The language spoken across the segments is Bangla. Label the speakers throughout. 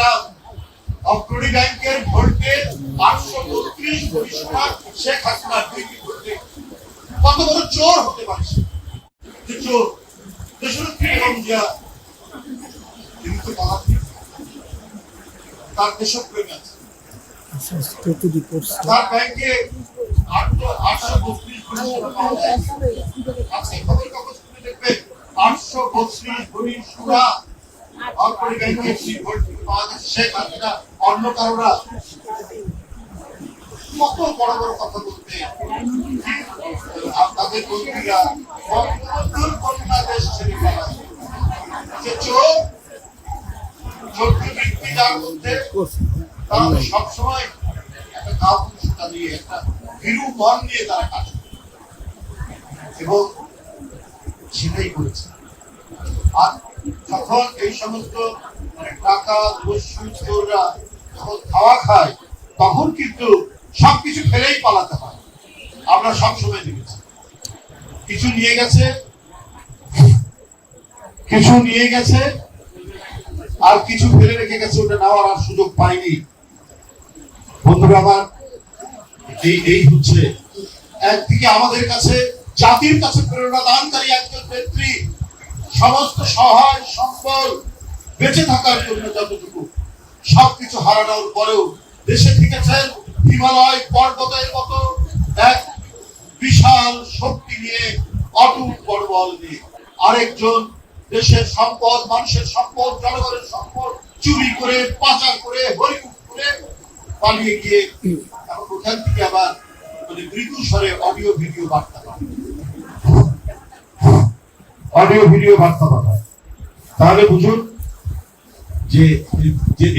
Speaker 1: দেখলাম অগ্রণী ব্যাংকের ভোল্টেজ 832 কোটি সোনা শেখ হাসিনা দুইটি ভোল্টে। কত বড় চোর হতে পারে যে চোর দেশরক্ষী এবং তার দেশপ্রেম আছে। তার ব্যাংকে 832 কোটি সোনা পাওয়া যায়। আজকে খবর কাগজ খুলে দেখবেন 832 কোটি সোনা অগ্রণী ব্যাংকের ভোল্ট পাওয়া যাচ্ছে। শেখ হাসিনা অন্য কারোরা কত বড় বড় কথা বলতে আপনাদের মন্ত্রীরা দেশ ছেড়ে পালায়। যে চোর চোরবৃত্তি যার মধ্যে তারা সবসময় একটা কাপুরুষতা নিয়ে একটা ভীরু মন নিয়ে তারা কাজ করে এবং সেটাই করেছে। আর যখন এই সমস্ত টাকা দস্যু চোররা যখন খাওয়া খায় তখন কিন্তু সবকিছু ফেলেই পালাতে হয়। আমরা সবসময় দেখেছি কিছু নিয়ে গেছে আর কিছু ফেলে রেখে গেছে, ওটা নেওয়ার আর সুযোগ পায়নি। বন্ধুরা আমার, এই হচ্ছে একদিকে আমাদের কাছে জাতির কাছে প্রেরণা দানকারী একজন নেত্রী, সমস্ত সহায় সম্বল বেঁচে থাকার জন্য যতটুকু সবকিছু হারানোর পরেও দেশে টিকেছেন হিমালয় পর্বতের মতো এক বিশাল শক্তি নিয়ে, অটুট বড়বল নিয়ে। আরেকজন দেশের সম্পদ, মানুষের সম্পদ, জনগণের সম্পদ চুরি করে, পাচার করে, হরিকুট করে পালিয়ে গিয়ে এখন ওখান থেকে আবার মৃদু স্বরে অডিও ভিডিও বার্তা পাঠায়। তাহলে বুঝুন যে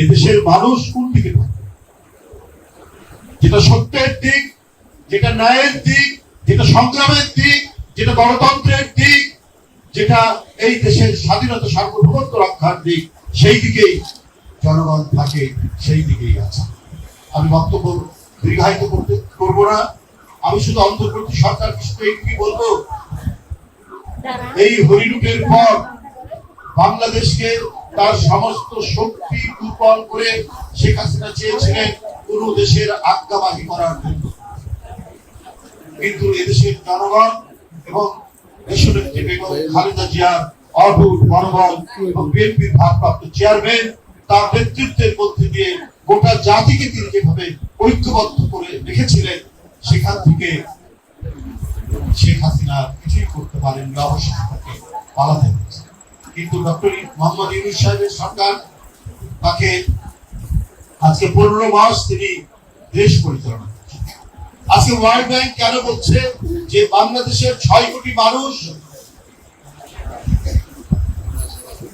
Speaker 1: এদেশের মানুষ কোন দিকে থাকে, যেটা সত্যের দিক, যেটা ন্যায়ের দিক, যেটা সংগ্রামের দিক, যেটা গণতন্ত্রের দিক, যেটা এই দেশের স্বাধীনতা সার্বভৌমত্ব রক্ষার দিক, সেই দিকেই জনগণ থাকে, সেই দিকেই আছে। আমি বক্তব্য দীর্ঘায়িত করব না। আমি শুধু অন্তর্বর্তী সরকার বিষয়ে কি বলবো, এই হরিলুটের পর বাংলাদেশকে তার সমস্ত শক্তি দুর্বল করে শেখ হাসিনা চেয়েছিলেন কোন দেশের আজ্ঞাবাহী করার জন্য, কিন্তু এদেশের জনগণ এবং দেশনেত্রী বেগম খালেদা জিয়ার অটুট মনোবল এবং বিএনপির ভারপ্রাপ্ত চেয়ারম্যান তার নেতৃত্বের মধ্যে দিয়ে গোটা জাতিকে তিনি যেভাবে ঐক্যবদ্ধ করে রেখেছিলেন, সেখান থেকে শেখ হাসিনা কিছুই করতে পারেননি, অবশেষে তাকে পালাতে হয়েছে। কিন্তু ডক্টর মোহাম্মদ ইউনূস সাহেবের সরকার তাকে আজকে 15 মাস তিনি দেশ পরিচালনা করছেন। আজকে ওয়ার্ল্ড ব্যাংক কেন বলছে যে বাংলাদেশের 6 কোটি মানুষ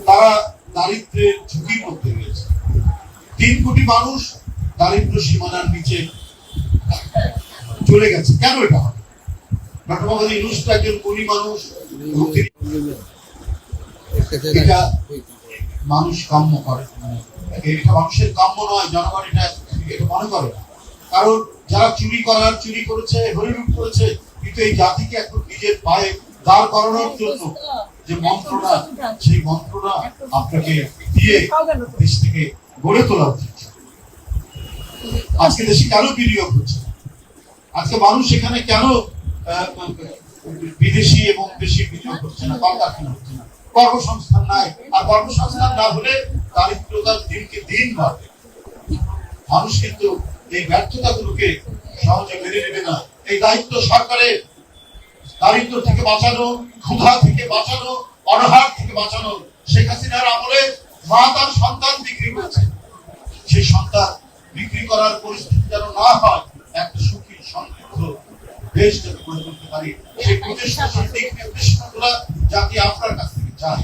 Speaker 1: তারা দারিদ্র্যের ঝুঁকির মধ্যে রয়েছে, 3 কোটি মানুষ দারিদ্র সীমানার নিচে চলে গেছে। কেন এটা হবে? ডক্টর মোহাম্মদ ইউনূস একজন গরিব মানুষ, এটা মানুষ কাম্য করে, এটা মানুষের কাম্য নয়, জনগণ এটা মনে করে না। কারণ যারা চুরি করেছে, হরিলুট করেছে, কিন্তু এই জাতিকে এখন নিজের পায়ে দাঁড় করানোর জন্য যে মন্ত্রণা, সেই মন্ত্রণা আপনাকে দিয়ে দেশ থেকে গড়ে তোলা উচিত। আজকে দেশে কেন বিনিয়োগ হচ্ছে? আজকে মানুষ এখানে কেন বিদেশি এবং দেশি বিনিয়োগ করছে না, কলকারখানা হচ্ছে না, কর্মসংস্থান নাই। আর কর্মসংস্থান না হলে দারিদ্রতা দিনকে দিন বাড়বে। মানুষ কিন্তু এই ব্যর্থতাগুলোকে সহজে মেনে নেবে না। এই দায়িত্ব সরকারের, দারিদ্র থেকে বাঁচানো, ক্ষুধা থেকে বাঁচানো, অনাহার থেকে বাঁচানো। শেখ হাসিনার আমলে মা তার সন্তান বিক্রি করেছে, সেই সন্তান বিক্রি করার পরিস্থিতি যেন না হয়, একটা সুখী সমৃদ্ধ দেশ যাতে গড়ে তুলতে পারি, সেই প্রচেষ্টা, সেই দিক নির্দেশনাগুলো জাতি আপনার কাছ থেকে চায়।